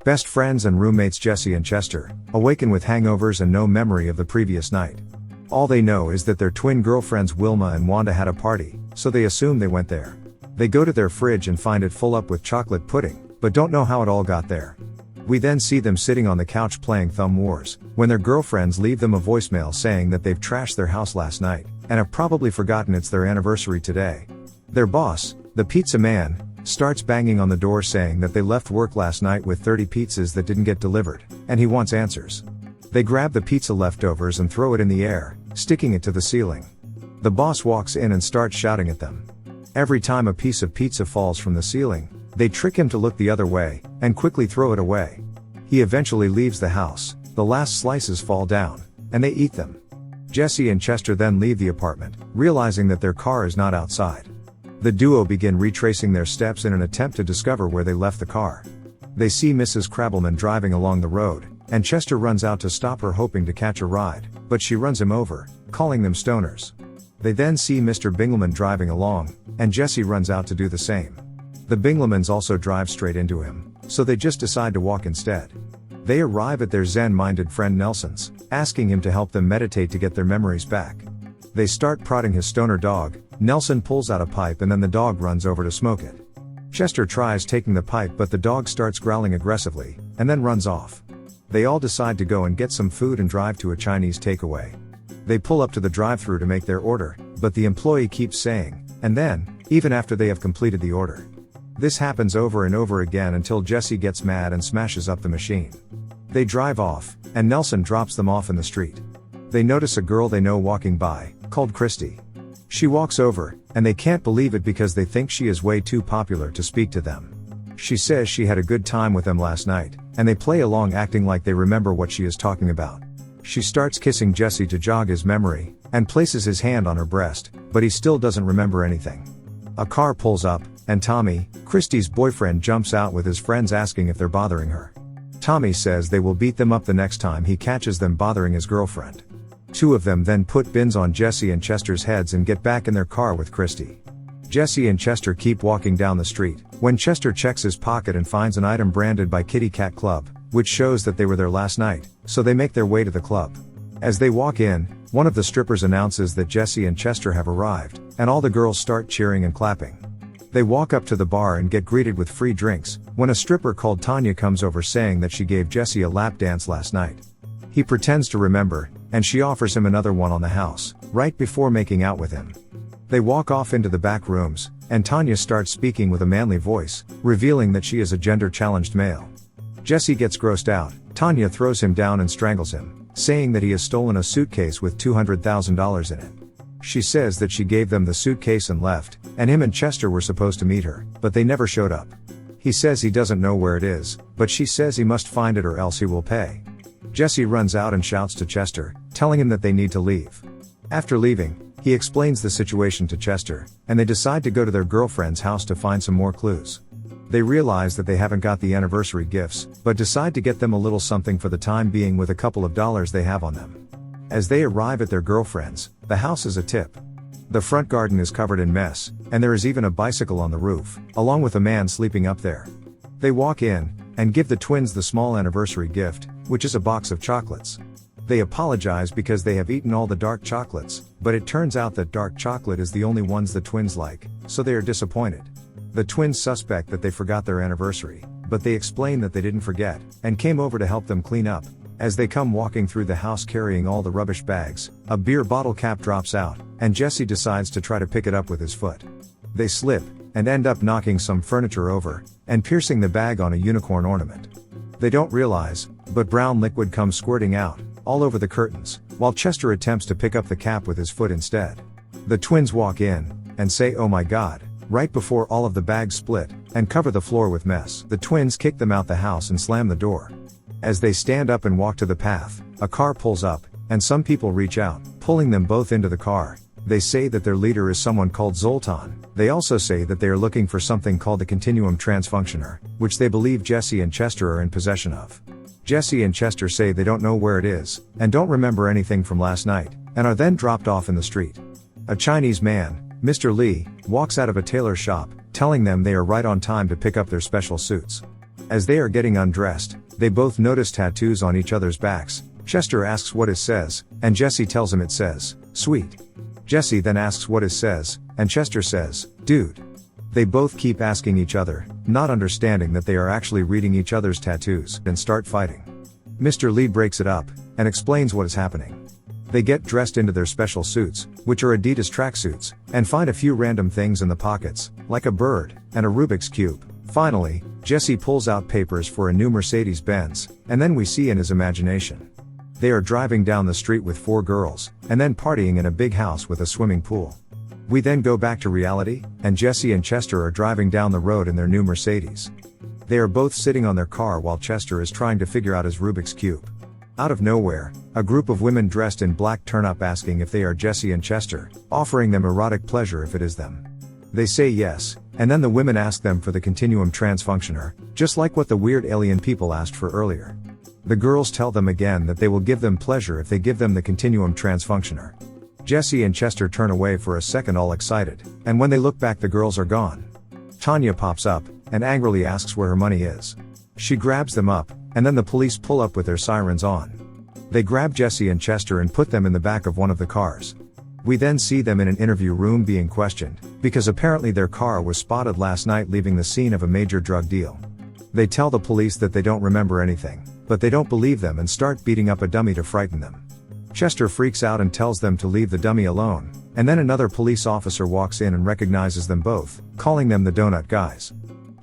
Best friends and roommates Jesse and Chester awaken with hangovers and no memory of the previous night. All they know is that their twin girlfriends Wilma and Wanda had a party, so they assume they went there. They go to their fridge and find it full up with chocolate pudding, but don't know how it all got there. We then see them sitting on the couch playing Thumb Wars, when their girlfriends leave them a voicemail saying that they've trashed their house last night, and have probably forgotten it's their anniversary today. Their boss, the pizza man, starts banging on the door saying that they left work last night with 30 pizzas that didn't get delivered, and he wants answers. They grab the pizza leftovers and throw it in the air, sticking it to the ceiling. The boss walks in and starts shouting at them. Every time a piece of pizza falls from the ceiling, they trick him to look the other way, and quickly throw it away. He eventually leaves the house, the last slices fall down, and they eat them. Jesse and Chester then leave the apartment, realizing that their car is not outside. The duo begin retracing their steps in an attempt to discover where they left the car. They see Mrs. Krabbelman driving along the road, and Chester runs out to stop her hoping to catch a ride, but she runs him over, calling them stoners. They then see Mr. Bingleman driving along, and Jesse runs out to do the same. The Binglemans also drive straight into him, so they just decide to walk instead. They arrive at their Zen-minded friend Nelson's, asking him to help them meditate to get their memories back. They start prodding his stoner dog. Nelson pulls out a pipe and then the dog runs over to smoke it. Chester tries taking the pipe but the dog starts growling aggressively, and then runs off. They all decide to go and get some food and drive to a Chinese takeaway. They pull up to the drive-thru to make their order, but the employee keeps saying, and then, even after they have completed the order. This happens over and over again until Jesse gets mad and smashes up the machine. They drive off, and Nelson drops them off in the street. They notice a girl they know walking by, called Christy. She walks over, and they can't believe it because they think she is way too popular to speak to them. She says she had a good time with them last night, and they play along acting like they remember what she is talking about. She starts kissing Jesse to jog his memory, and places his hand on her breast, but he still doesn't remember anything. A car pulls up, and Tommy, Christy's boyfriend, jumps out with his friends asking if they're bothering her. Tommy says they will beat them up the next time he catches them bothering his girlfriend. Two of them then put bins on Jesse and Chester's heads and get back in their car with Christy. Jesse and Chester keep walking down the street, when Chester checks his pocket and finds an item branded by Kitty Cat Club, which shows that they were there last night, so they make their way to the club. As they walk in, one of the strippers announces that Jesse and Chester have arrived, and all the girls start cheering and clapping. They walk up to the bar and get greeted with free drinks, when a stripper called Tanya comes over saying that she gave Jesse a lap dance last night. He pretends to remember, and she offers him another one on the house, right before making out with him. They walk off into the back rooms, and Tanya starts speaking with a manly voice, revealing that she is a gender-challenged male. Jesse gets grossed out. Tanya throws him down and strangles him, saying that he has stolen a suitcase with $200,000 in it. She says that she gave them the suitcase and left, and him and Chester were supposed to meet her, but they never showed up. He says he doesn't know where it is, but she says he must find it or else he will pay. Jesse runs out and shouts to Chester, telling him that they need to leave. After leaving, he explains the situation to Chester, and they decide to go to their girlfriend's house to find some more clues. They realize that they haven't got the anniversary gifts, but decide to get them a little something for the time being with a couple of dollars they have on them. As they arrive at their girlfriend's, the house is a tip. The front garden is covered in mess, and there is even a bicycle on the roof, along with a man sleeping up there. They walk in, and give the twins the small anniversary gift, which is a box of chocolates. They apologize because they have eaten all the dark chocolates, but it turns out that dark chocolate is the only ones the twins like, so they are disappointed. The twins suspect that they forgot their anniversary, but they explain that they didn't forget, and came over to help them clean up. As they come walking through the house carrying all the rubbish bags, a beer bottle cap drops out, and Jesse decides to try to pick it up with his foot. They slip, and end up knocking some furniture over, and piercing the bag on a unicorn ornament. They don't realize, but brown liquid comes squirting out, all over the curtains, while Chester attempts to pick up the cap with his foot instead. The twins walk in, and say "Oh my God," right before all of the bags split, and cover the floor with mess. The twins kick them out the house and slam the door. As they stand up and walk to the path, a car pulls up, and some people reach out, pulling them both into the car. They say that their leader is someone called Zoltan. They also say that they are looking for something called the Continuum Transfunctioner, which they believe Jesse and Chester are in possession of. Jesse and Chester say they don't know where it is, and don't remember anything from last night, and are then dropped off in the street. A Chinese man, Mr. Lee, walks out of a tailor shop, telling them they are right on time to pick up their special suits. As they are getting undressed, they both notice tattoos on each other's backs. Chester asks what it says, and Jesse tells him it says, "Sweet." Jesse then asks what it says, and Chester says, "Dude." They both keep asking each other, not understanding that they are actually reading each other's tattoos, and start fighting. Mr. Lee breaks it up, and explains what is happening. They get dressed into their special suits, which are Adidas tracksuits, and find a few random things in the pockets, like a bird, and a Rubik's Cube. Finally, Jesse pulls out papers for a new Mercedes-Benz, and then we see in his imagination. They are driving down the street with 4 girls, and then partying in a big house with a swimming pool. We then go back to reality, and Jesse and Chester are driving down the road in their new Mercedes. They are both sitting on their car while Chester is trying to figure out his Rubik's Cube. Out of nowhere, a group of women dressed in black turn up asking if they are Jesse and Chester, offering them erotic pleasure if it is them. They say yes, and then the women ask them for the continuum trans functioner, just like what the weird alien people asked for earlier. The girls tell them again that they will give them pleasure if they give them the continuum trans functioner. Jesse and Chester turn away for a second all excited, and when they look back the girls are gone. Tanya pops up, and angrily asks where her money is. She grabs them up, and then the police pull up with their sirens on. They grab Jesse and Chester and put them in the back of one of the cars. We then see them in an interview room being questioned, because apparently their car was spotted last night leaving the scene of a major drug deal. They tell the police that they don't remember anything, but they don't believe them and start beating up a dummy to frighten them. Chester freaks out and tells them to leave the dummy alone, and then another police officer walks in and recognizes them both, calling them the Donut Guys.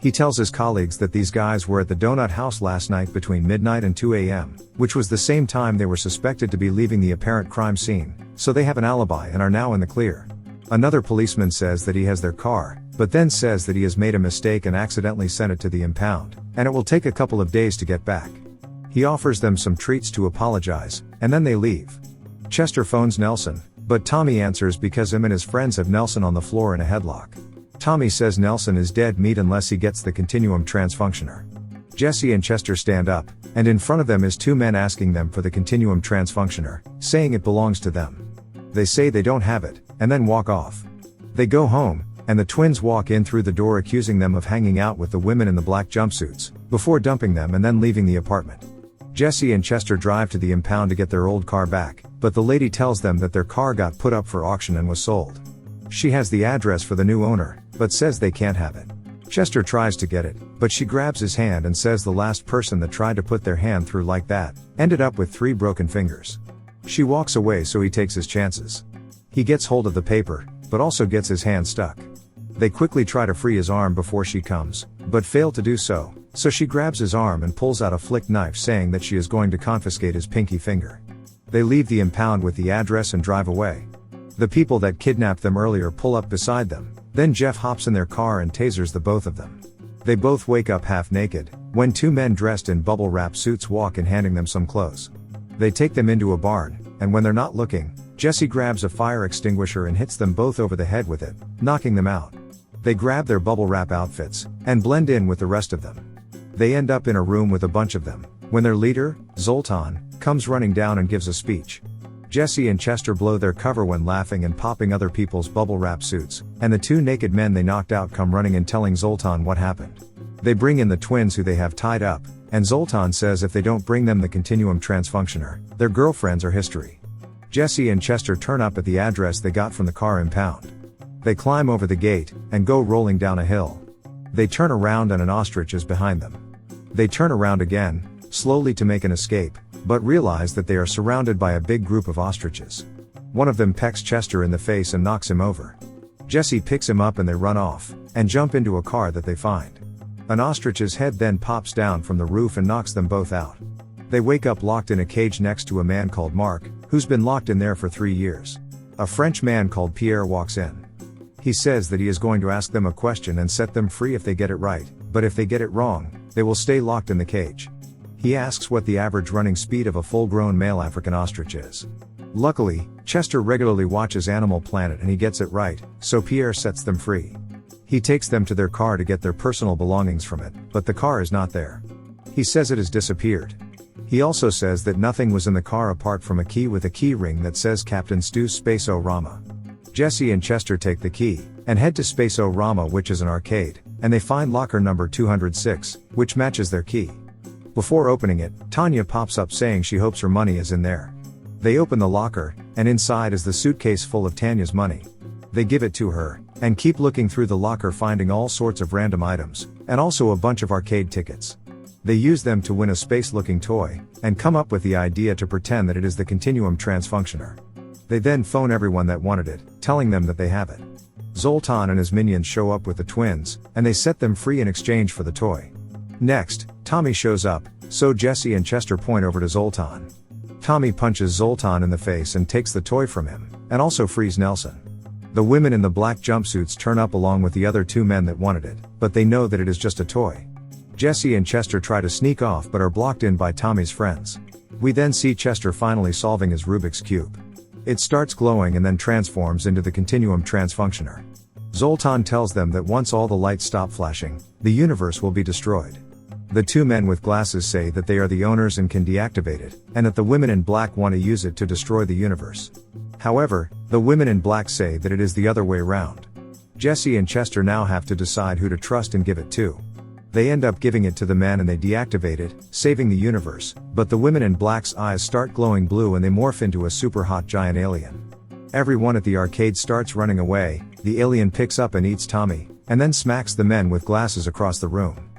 He tells his colleagues that these guys were at the donut house last night between midnight and 2 a.m., which was the same time they were suspected to be leaving the apparent crime scene, so they have an alibi and are now in the clear. Another policeman says that he has their car, but then says that he has made a mistake and accidentally sent it to the impound, and it will take a couple of days to get back. He offers them some treats to apologize, and then they leave. Chester phones Nelson, but Tommy answers because him and his friends have Nelson on the floor in a headlock. Tommy says Nelson is dead meat unless he gets the continuum trans functioner. Jesse and Chester stand up, and in front of them is 2 men asking them for the continuum trans functioner, saying it belongs to them. They say they don't have it, and then walk off. They go home, and the twins walk in through the door accusing them of hanging out with the women in the black jumpsuits, before dumping them and then leaving the apartment. Jesse and Chester drive to the impound to get their old car back, but the lady tells them that their car got put up for auction and was sold. She has the address for the new owner, but says they can't have it. Chester tries to get it, but she grabs his hand and says the last person that tried to put their hand through like that, ended up with 3 broken fingers. She walks away so he takes his chances. He gets hold of the paper, but also gets his hand stuck. They quickly try to free his arm before she comes, but fail to do so, so she grabs his arm and pulls out a flick knife saying that she is going to confiscate his pinky finger. They leave the impound with the address and drive away. The people that kidnapped them earlier pull up beside them, then Jeff hops in their car and tasers the both of them. They both wake up half naked, when 2 men dressed in bubble wrap suits walk in handing them some clothes. They take them into a barn, and when they're not looking, Jesse grabs a fire extinguisher and hits them both over the head with it, knocking them out. They grab their bubble wrap outfits, and blend in with the rest of them. They end up in a room with a bunch of them, when their leader, Zoltan, comes running down and gives a speech. Jesse and Chester blow their cover when laughing and popping other people's bubble wrap suits, and the 2 naked men they knocked out come running and telling Zoltan what happened. They bring in the twins who they have tied up, and Zoltan says if they don't bring them the continuum trans functioner, their girlfriends are history. Jesse and Chester turn up at the address they got from the car impound. They climb over the gate, and go rolling down a hill. They turn around and an ostrich is behind them. They turn around again, slowly to make an escape, but realize that they are surrounded by a big group of ostriches. One of them pecks Chester in the face and knocks him over. Jesse picks him up and they run off, and jump into a car that they find. An ostrich's head then pops down from the roof and knocks them both out. They wake up locked in a cage next to a man called Mark, who's been locked in there for 3 years. A French man called Pierre walks in. He says that he is going to ask them a question and set them free if they get it right, but if they get it wrong, they will stay locked in the cage. He asks what the average running speed of a full-grown male African ostrich is. Luckily, Chester regularly watches Animal Planet and he gets it right, so Pierre sets them free. He takes them to their car to get their personal belongings from it, but the car is not there. He says it has disappeared. He also says that nothing was in the car apart from a key with a key ring that says Captain Stu's Space-O-Rama. Jesse and Chester take the key, and head to Space-O-Rama, which is an arcade, and they find locker number 206, which matches their key. Before opening it, Tanya pops up saying she hopes her money is in there. They open the locker, and inside is the suitcase full of Tanya's money. They give it to her, and keep looking through the locker finding all sorts of random items, and also a bunch of arcade tickets. They use them to win a space-looking toy, and come up with the idea to pretend that it is the Continuum Transfunctioner. They then phone everyone that wanted it, telling them that they have it. Zoltan and his minions show up with the twins, and they set them free in exchange for the toy. Next, Tommy shows up, so Jesse and Chester point over to Zoltan. Tommy punches Zoltan in the face and takes the toy from him, and also frees Nelson. The women in the black jumpsuits turn up along with the other two men that wanted it, but they know that it is just a toy. Jesse and Chester try to sneak off but are blocked in by Tommy's friends. We then see Chester finally solving his Rubik's Cube. It starts glowing and then transforms into the Continuum Transfunctioner. Zoltan tells them that once all the lights stop flashing, the universe will be destroyed. The two men with glasses say that they are the owners and can deactivate it, and that the women in black want to use it to destroy the universe. However, the women in black say that it is the other way around. Jesse and Chester now have to decide who to trust and give it to. They end up giving it to the men and they deactivate it, saving the universe, but the women in black's eyes start glowing blue and they morph into a super hot giant alien. Everyone at the arcade starts running away, the alien picks up and eats Tommy, and then smacks the men with glasses across the room.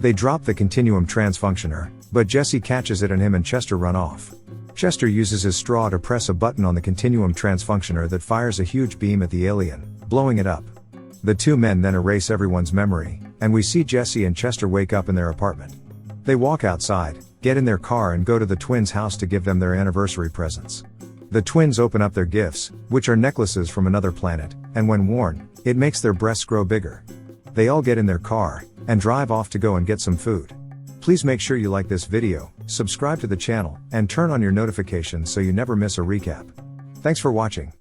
They drop the Continuum Transfunctioner, but Jesse catches it and him and Chester run off. Chester uses his straw to press a button on the Continuum Transfunctioner that fires a huge beam at the alien, blowing it up. The two men then erase everyone's memory, and we see Jesse and Chester wake up in their apartment. They walk outside, get in their car and go to the twins' house to give them their anniversary presents. The twins open up their gifts, which are necklaces from another planet, and when worn, it makes their breasts grow bigger. They all get in their car, and drive off to go and get some food. Please make sure you like this video, subscribe to the channel, and turn on your notifications so you never miss a recap. Thanks for watching.